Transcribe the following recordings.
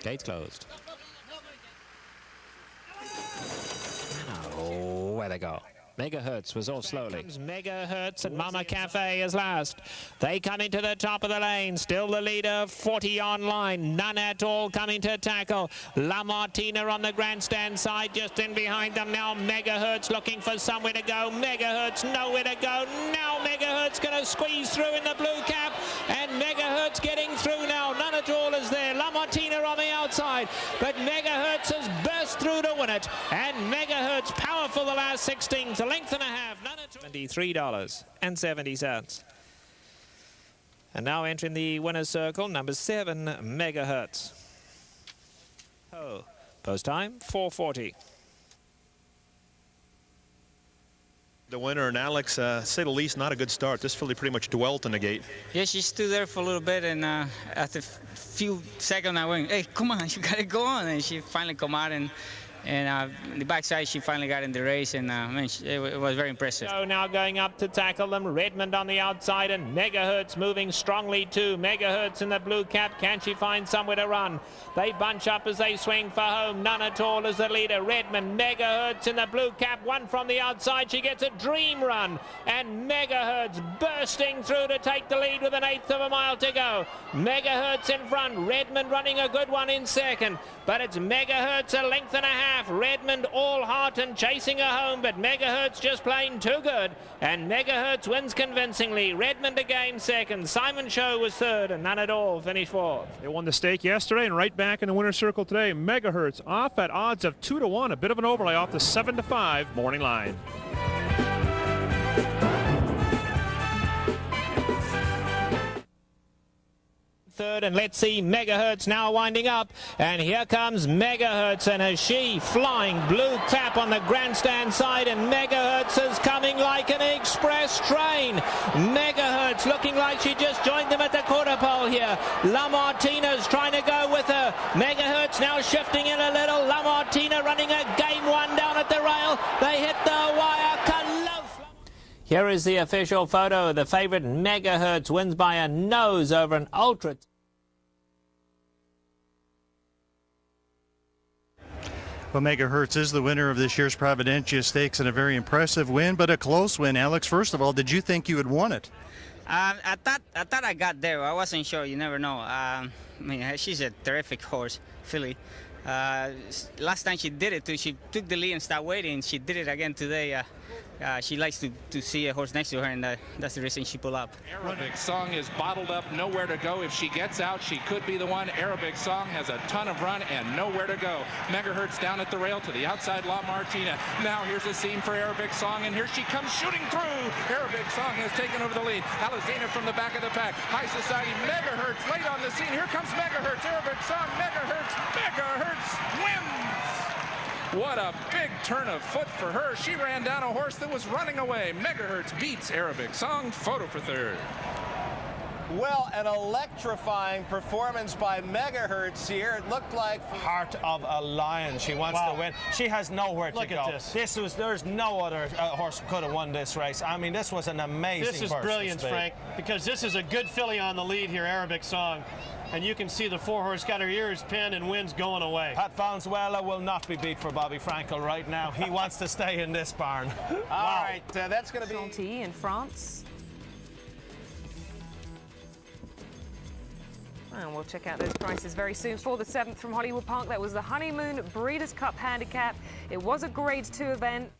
Gates closed. Oh, where they go. Megahertz was off slowly. Megahertz and Mama Cafe is last. They come into the top of the lane. Still the leader, 40 on line. None at all coming to tackle. La Martina on the grandstand side, just in behind them now. Megahertz looking for somewhere to go. Megahertz nowhere to go. Now Megahertz going to squeeze through in the blue cap. And Megahertz getting through now. None at all is there. La Martina on the outside. But Megahertz has burst through to win it. And Megahertz powerful the last 16th. Length and a half, none at all. $23.70. And now entering the winner's circle, number 7, Megahertz. Oh, post time 4:40. The winner, and Alex, say the least, not a good start. This filly pretty much dwelt in the gate. Yeah, she stood there for a little bit, and after a few seconds I went, hey, come on, you gotta go on. And she finally come out, and the backside, she finally got in the race, and it was very impressive. So now going up to tackle them, Redmond on the outside, and Megahertz moving strongly too. Megahertz in the blue cap, can she find somewhere to run? They bunch up as they swing for home. None at all as the leader. Redmond, Megahertz in the blue cap, one from the outside. She gets a dream run, and Megahertz bursting through to take the lead with 1/8 of a mile to go. Megahertz in front, Redmond running a good one in second, but it's Megahertz a length and a half. Redmond all heart and chasing her home, but Megahertz just playing too good, and Megahertz wins convincingly. Redmond again second, Simon Show was third, and None at all finished fourth. They won the stake yesterday and right back in the winner's circle today. Megahertz off at odds of 2-1, a bit of an overlay off the 7-5 morning line. Third, and let's see Megahertz now winding up, and here comes Megahertz, and as she flying blue cap on the grandstand side, and Megahertz is coming like an express train. Megahertz looking like she just joined them at the quarter pole here. La Martina's trying to go with her. Megahertz now shifting in a little. La Martina running a game one down at the rail. They hit the wire. Here is the official photo. The favorite Megahertz wins by a nose over an ultra. Well, Megahertz is the winner of this year's Providencia Stakes, and a very impressive win, but a close win. Alex, first of all, did you think you had won it? I thought I got there. I wasn't sure. You never know. I mean, she's a terrific horse, filly. Last time she did it too, she took the lead and stopped waiting. She did it again today. She likes to see a horse next to her, and that's the reason she pulled up. Arabic Song is bottled up, nowhere to go. If she gets out, she could be the one. Arabic Song has a ton of run and nowhere to go. Megahertz down at the rail to the outside, La Martina. Now here's a scene for Arabic Song, and here she comes shooting through. Arabic Song has taken over the lead. Alizina from the back of the pack. High Society, Megahertz late on the scene. Here comes Megahertz. Arabic Song, Megahertz. Megahertz wins! What a big turn of foot for her. She ran down a horse that was running away. Megahertz beats Arabic Song. Photo for third. Well, an electrifying performance by Megahertz here. It looked like Heart of a Lion. She wants to win. She has nowhere to go. Look at this. There's no other horse could have won this race. I mean, this was an amazing. This is brilliance, Frank, because this is a good filly on the lead here, Arabic Song. And you can see the 4-horse got her ears pinned and wins going away. Pat Valenzuela will not be beat for Bobby Frankel right now. He wants to stay in this barn. All right, that's going to be in France. And we'll check out those prices very soon. For the 7th from Hollywood Park, that was the Honeymoon Breeders' Cup Handicap. It was a Grade 2 event.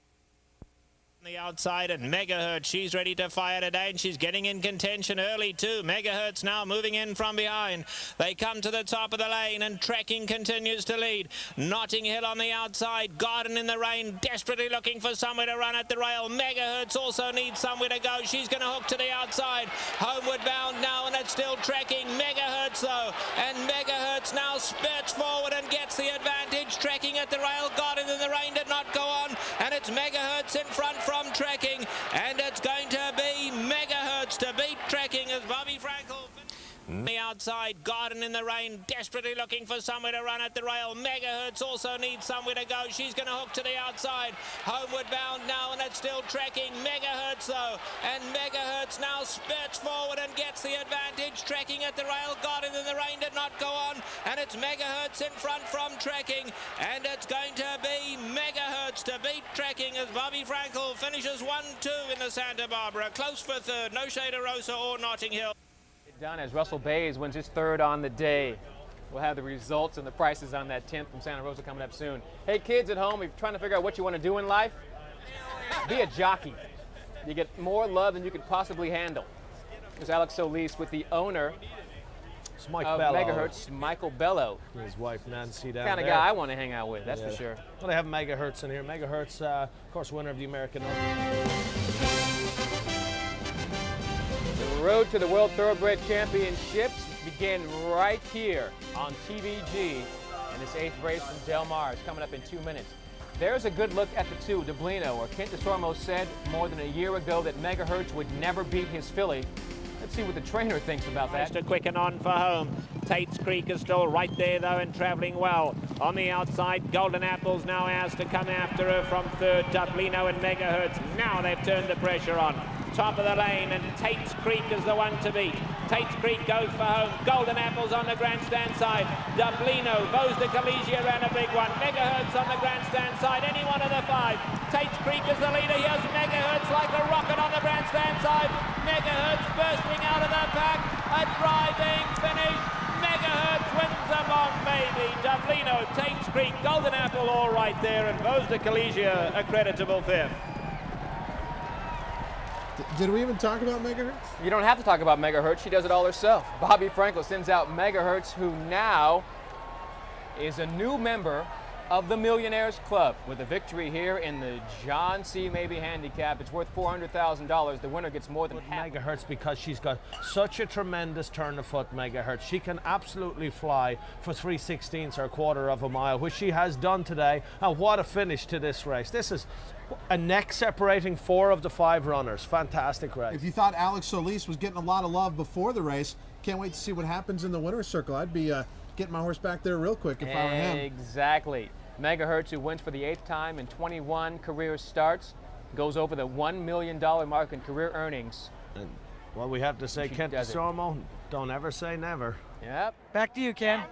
The outside, and Megahertz, she's ready to fire today, and she's getting in contention early too. Megahertz now moving in from behind. They come to the top of the lane, and Trekking continues to lead. Notting Hill on the outside, Garden in the rain, desperately looking for somewhere to run at the rail. Megahertz also needs somewhere to go. She's going to hook to the outside. Homeward bound now, and it's still Trekking. Megahertz though, and Megahertz now spurts forward and gets the advantage. Trekking at the rail, Garden in the rain did not go on, and it's Megahertz in front from Trekking, and it's going to be Megahertz to beat Trekking as Bobby Frankel. The outside. outside. Garden in the rain, desperately looking for somewhere to run at the rail. Megahertz also needs somewhere to go. She's going to hook to the outside. Homeward bound now, and it's still trekking. Megahertz though, and Megahertz now spurts forward and gets the advantage. Trekking at the rail. Garden in the rain did not go on, and it's Megahertz in front from trekking, and it's going to be Megahertz to beat trekking as Bobby Frankel finishes 1-2 in the Santa Barbara. Close for third. No Shea Rosa or Notting Hill. Done as Russell Bays wins his third on the day. We'll have the results and the prices on that 10th from Santa Rosa coming up soon. Hey kids at home, if you're trying to figure out what you want to do in life, be a jockey. You get more love than you could possibly handle. There's Alex Solis with the owner of Megahertz, Michael Bello. His wife Nancy down kind of there. guy I want to hang out with, that's for sure. Well, they have Megahertz in here. Megahertz, of course, winner of the American Open. The road to the World Thoroughbred Championships begin right here on TVG. And this 8th race from Del Mar is coming up in 2 minutes. There's a good look at the two, Dublino, where Kent DeSormo said more than a year ago that Megahertz would never beat his filly. Let's see what the trainer thinks about that. To quicken on for home. Tate's Creek is still right there though and travelling well. On the outside, Golden Apples now asked to come after her from third. Dublino and Megahertz. Now they've turned the pressure on. Top of the lane, and Tate's Creek is the one to beat. Tate's Creek goes for home. Golden Apples on the grandstand side. Dublino, Vos de Collegia ran a big one. Megahertz on the grandstand side. Any one of the five. Tate's Creek is the leader. Here's Megahertz like a rocket on the grandstand side. Megahertz bursting out of the pack. A driving finish. Megahertz wins them on baby. Dublino, Tate's Creek, Golden Apple all right there, and Vos de Collegia a creditable fifth. Did we even talk about Megahertz? You don't have to talk about Megahertz. She does it all herself. Bobby Frankel sends out Megahertz, who now is a new member of the Millionaires Club. With a victory here in the John C. Maybe handicap, it's worth $400,000. The winner gets more than half. Megahertz, because she's got such a tremendous turn of foot, Megahertz. She can absolutely fly for 3/16 or a quarter of a mile, which she has done today. And what a finish to this race. This is a neck separating 4 of the 5 runners. Fantastic race. If you thought Alex Solis was getting a lot of love before the race, can't wait to see what happens in the winner's circle. I'd be getting my horse back there real quick if I were him. Exactly. Megahertz, who wins for the 8th time in 21 career starts, goes over the $1 million mark in career earnings. And what we have to say, Kent DeSormo, don't ever say never. Yep. Back to you, Ken.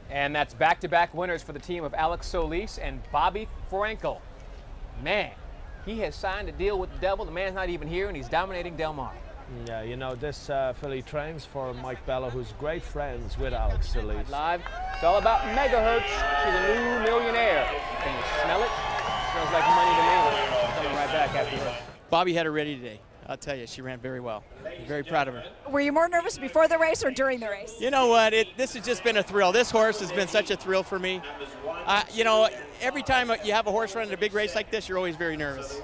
And that's back-to-back winners for the team of Alex Solis and Bobby Frankel. Man, he has signed a deal with the devil. The man's not even here, and he's dominating Del Mar. Yeah, you know, this filly trains for Mike Bello, who's great friends with Alex Solis. Live. It's all about Megahertz. She's a new millionaire. Can you smell it? Smells like money to me. Coming right back after this. Bobby had her ready today. I'll tell you, she ran very well. I'm very proud of her. Were you more nervous before the race or during the race? You know what? This has just been a thrill. This horse has been such a thrill for me. You know, every time you have a horse run in a big race like this, you're always very nervous.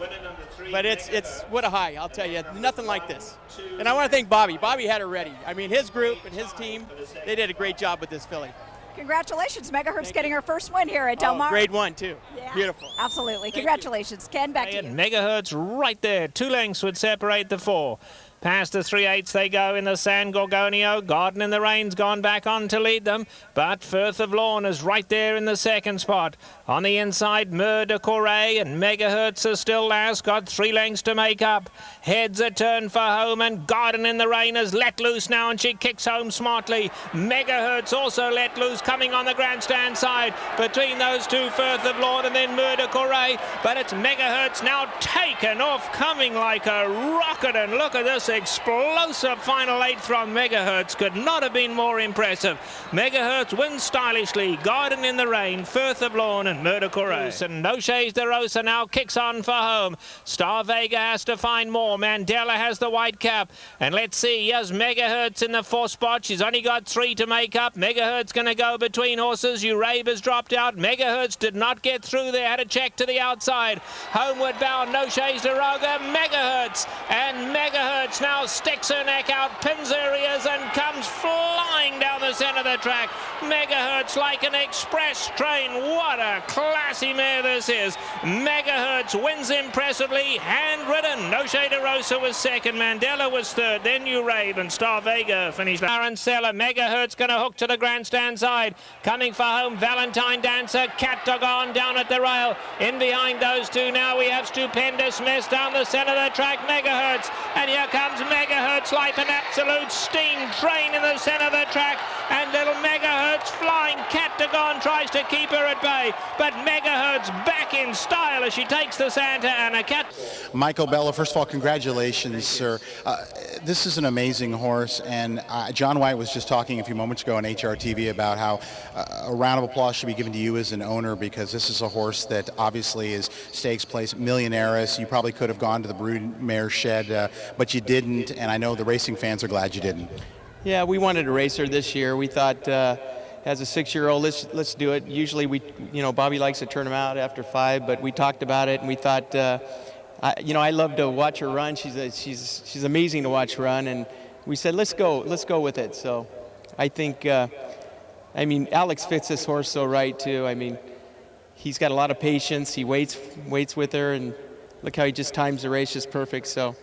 But it's what a high, I'll tell you. Nothing like this. And I want to thank Bobby. Bobby had her ready. I mean, his group and his team, they did a great job with this filly. Congratulations, Megahertz getting her first win here at Del Mar. Grade 1, too. Yeah, beautiful. Absolutely. Congratulations. Ken, back to you. Megahertz right there. 2 lengths would separate the 4. Past the 3/8 they go in the San Gorgonio. Garden in the Rain's gone back on to lead them, but Firth of Lawn is right there in the second spot. On the inside, Mur de Corée and Megahertz is still last, got 3 lengths to make up. Heads a turn for home, and Garden in the Rain is let loose now, and she kicks home smartly. Megahertz also let loose, coming on the grandstand side. Between those two, Firth of Lawn and then Mur de Corée, but it's Megahertz now taken off, coming like a rocket, and look at this explosive final 8 from Megahertz. Could not have been more impressive. Megahertz wins stylishly. Garden in the Rain, Firth of Lawn and Mur de Corée. And No Shea Rosa now kicks on for home. Star Vega has to find more. Mandela has the white cap. And let's see, here's Megahertz in the 4th spot. She's only got 3 to make up. Megahertz going to go between horses. Urabe has dropped out. Megahertz did not get through there. Had a check to the outside. Homeward bound, No Shea Rosa. Megahertz. And Megahertz Megahertz now sticks her neck out, pins her ears, and comes flying down the centre of the track. Megahertz like an express train. What a classy mare this is. Megahertz wins impressively, handwritten. Noche de Rosa was second, Mandela was third, then New Rave and Star Vega finished. Arancella, Megahertz going to hook to the grandstand side. Coming for home, Valentine Dancer, Cat Dog on down at the rail. In behind those two now we have Stupendous Miss down the centre of the track, Megahertz. And here comes Megahertz like an absolute steam train in the centre of the track. And little Megahertz flying. Cat Dagon tries to keep her at bay, but Megahertz back in style as she takes the Santa Ana. Michael Bello, first of all, congratulations, sir. This is an amazing horse, and John White was just talking a few moments ago on HRTV about how a round of applause should be given to you as an owner, because this is a horse that obviously is stakes place millionaires. You probably could have gone to the broodmare shed, but you didn't, and I know the racing fans are glad you didn't. Yeah, we wanted to race her this year. We thought, as a 6-year-old, let's do it. Usually, Bobby likes to turn them out after 5, but we talked about it and we thought, I love to watch her run. She's amazing to watch run, and we said let's go with it. So, I think, Alex fits this horse so right too. He's got a lot of patience. He waits with her, and look how he just times the race just perfect. So.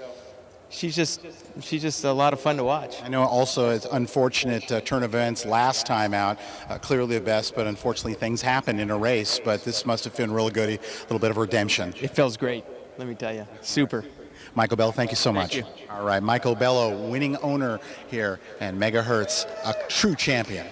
She's just a lot of fun to watch. I know also it's unfortunate turn of events last time out, clearly the best, but unfortunately things happen in a race, but this must have been really good, a little bit of redemption. It feels great, let me tell you. Super. Michael Bello, thank you so much. Thank you. All right, Michael Bello, winning owner here, and Megahertz, a true champion.